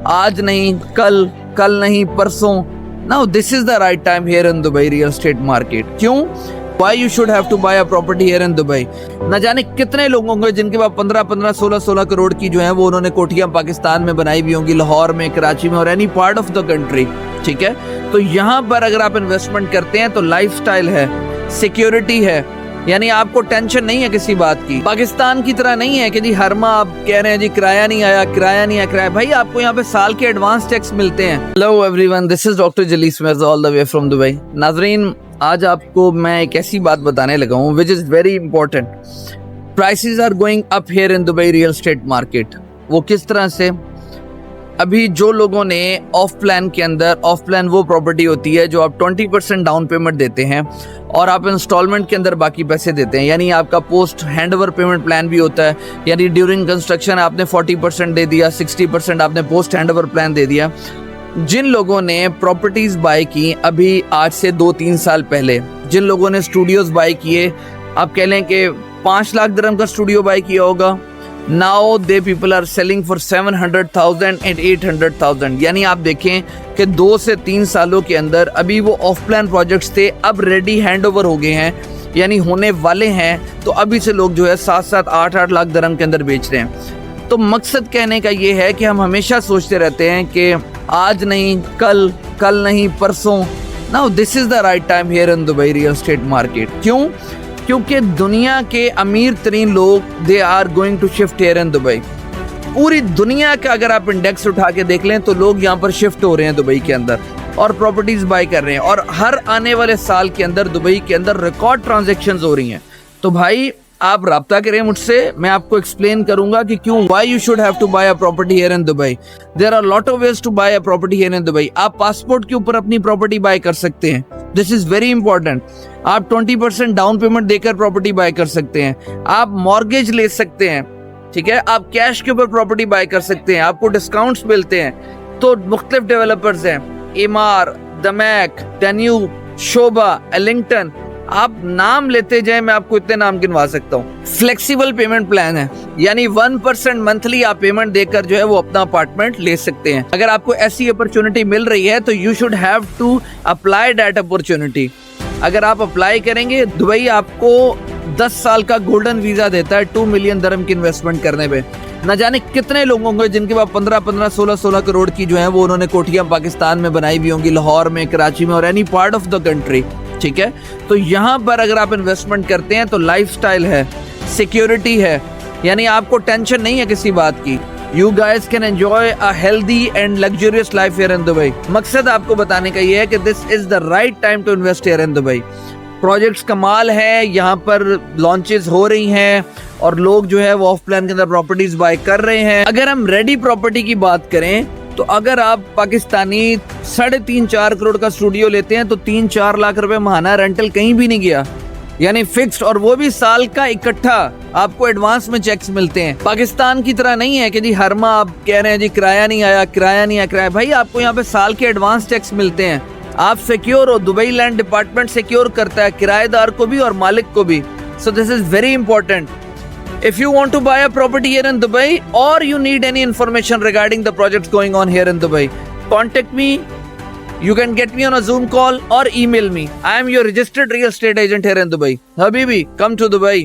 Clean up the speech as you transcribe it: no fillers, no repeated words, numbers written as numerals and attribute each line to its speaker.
Speaker 1: आज नहीं कल, कल नहीं परसों। Now this is the right time here in Dubai real estate market. क्यों? Why you should have to buy a property here in Dubai? न जाने कितने लोग होंगे जिनके पास 15-15, 16-16 करोड़ की जो है वो उन्होंने कोठियां पाकिस्तान में बनाई भी होंगी, लाहौर में, कराची में और any part of the country. ठीक है, तो यहाँ पर अगर आप इन्वेस्टमेंट करते हैं तो लाइफस्टाइल है, सिक्योरिटी है, यानी आपको टेंशन नहीं है किसी बात की। पाकिस्तान की तरह नहीं है कि जी हर माह आप कह रहे हैं जी किराया नहीं आया, किराया नहीं आया, किराया। भाई आपको यहाँ पे साल के एडवांस टैक्स मिलते हैं। Hello everyone, this is doctor Jalees Mirza all the way from Dubai. नाजरीन, आज आपको मैं एक ऐसी बात बताने लगा हूँ which is very important. Prices are going up here in Dubai real estate market. वो किस तरह से? अभी जो लोगों ने ऑफ प्लान के अंदर, ऑफ प्लान वो प्रॉपर्टी होती है जो आप 20% डाउन पेमेंट देते हैं और आप इंस्टॉलमेंट के अंदर बाकी पैसे देते हैं, यानी आपका पोस्ट हैंडओवर पेमेंट प्लान भी होता है, यानी ड्यूरिंग कंस्ट्रक्शन आपने 40% दे दिया, 60% आपने पोस्ट हैंडओवर प्लान दे दिया। जिन लोगों ने प्रॉपर्टीज बाय की अभी आज से 2-3 साल पहले, जिन लोगों ने स्टूडियोज बाय किए, आप कह लें कि 5 लाख दिरहम का स्टूडियो बाय किया होगा, now the people are selling for 700,000 and 800,000। यानी आप देखें कि 2 से 3 सालों के अंदर अभी वो ऑफ प्लान प्रोजेक्ट्स थे, अब रेडी हैंड ओवर हो गए हैं, यानी होने वाले हैं। तो अभी से लोग जो है 7-7, 8-8 लाख दिरहम के अंदर बेच रहे हैं। तो मकसद कहने का ये है कि हम हमेशा सोचते रहते हैं कि आज नहीं कल, कल नहीं परसों। Now this is the right time here in Dubai real estate market. क्यों? क्योंकि दुनिया के अमीर तरीन लोग they are going to shift here in Dubai. पूरी दुनिया का अगर आप इंडेक्स उठा के देख लें तो लोग यहाँ पर शिफ्ट हो रहे हैं दुबई के अंदर और प्रॉपर्टीज बाय कर रहे हैं, और हर आने वाले साल के अंदर दुबई के अंदर रिकॉर्ड ट्रांजैक्शंस हो रही हैं। तो भाई आप राब्ता करें मुझसे, मैं आपको एक्सप्लेन करूंगा कि क्यों, why you should have to buy a property here in Dubai. There are lot of ways to buy a property here in Dubai. आप पासपोर्ट के ऊपर अपनी प्रॉपर्टी बाय कर सकते हैं, दिस इज वेरी इंपॉर्टेंट। आप 20% डाउन पेमेंट देकर property bye कर सकते हैं, आप मॉर्गेज ले सकते हैं, ठीक है, आप कैश के ऊपर प्रॉपर्टी बाय कर सकते हैं, आपको डिस्काउंट्स मिलते हैं। तो मुख्तलिफ डेवलपर्स हैं, एमार, दमैक, डेन्यूब, शोभा, एलिंगटन, आप नाम लेते जाए, मैं आपको इतने नाम गिनवा सकता हूँ। फ्लेक्सिबल पेमेंट प्लान है, यानी 1% मंथली आप पेमेंट देकर जो है वो अपना अपार्टमेंट ले सकते हैं। अगर आपको ऐसी अपॉर्चुनिटी मिल रही है तो you should have to apply that opportunity. अगर आप अप्लाई करेंगे, दुबई आपको 10 साल का गोल्डन वीजा देता है 2 मिलियन दिरहम की इन्वेस्टमेंट करने पे। न जाने कितने लोग होंगे जिनके पास 15-15, 16-16 करोड़ की जो है वो उन्होंने कोठियां पाकिस्तान में बनाई भी होंगी, लाहौर में, कराची में और any part of the country. ठीक है, तो यहाँ पर अगर आप इन्वेस्टमेंट करते हैं तो लाइफस्टाइल है, सिक्योरिटी है, यानी आपको टेंशन नहीं है किसी बात की। You guys can enjoy a healthy and luxurious life here in Dubai. मकसद आपको बताने का ये है कि this is the right time to invest here in Dubai. Projects कमाल है, यहाँ पर लॉन्चेस हो रही हैं और लोग जो है वो ऑफ प्लान के अंदर प्रॉपर्टीज बाय कर रहे हैं। अगर हम रेडी प्रॉपर्टी की बात करें तो अगर आप पाकिस्तानी 3.5-4 करोड़ का स्टूडियो लेते हैं तो 3-4 लाख रुपए महाना रेंटल कहीं भी नहीं गया, यानी फिक्स्ड, और वो भी साल का इकट्ठा आपको एडवांस में चेक्स मिलते हैं। पाकिस्तान की तरह नहीं है कि जी हर माह आप कह रहे हैं जी किराया नहीं आया, किराया नहीं आया, किराया। भाई आपको यहाँ पे साल के एडवांस चेक्स मिलते हैं, आप सिक्योर हो। दुबई लैंड डिपार्टमेंट सिक्योर करता है किराएदार को भी और मालिक को भी। So this is very important. If you want to buy a property here in Dubai or you need any information regarding the projects going on here in Dubai, contact me. You can get me on a Zoom call or email me. I am your registered real estate agent here in Dubai. Habibi, come to Dubai.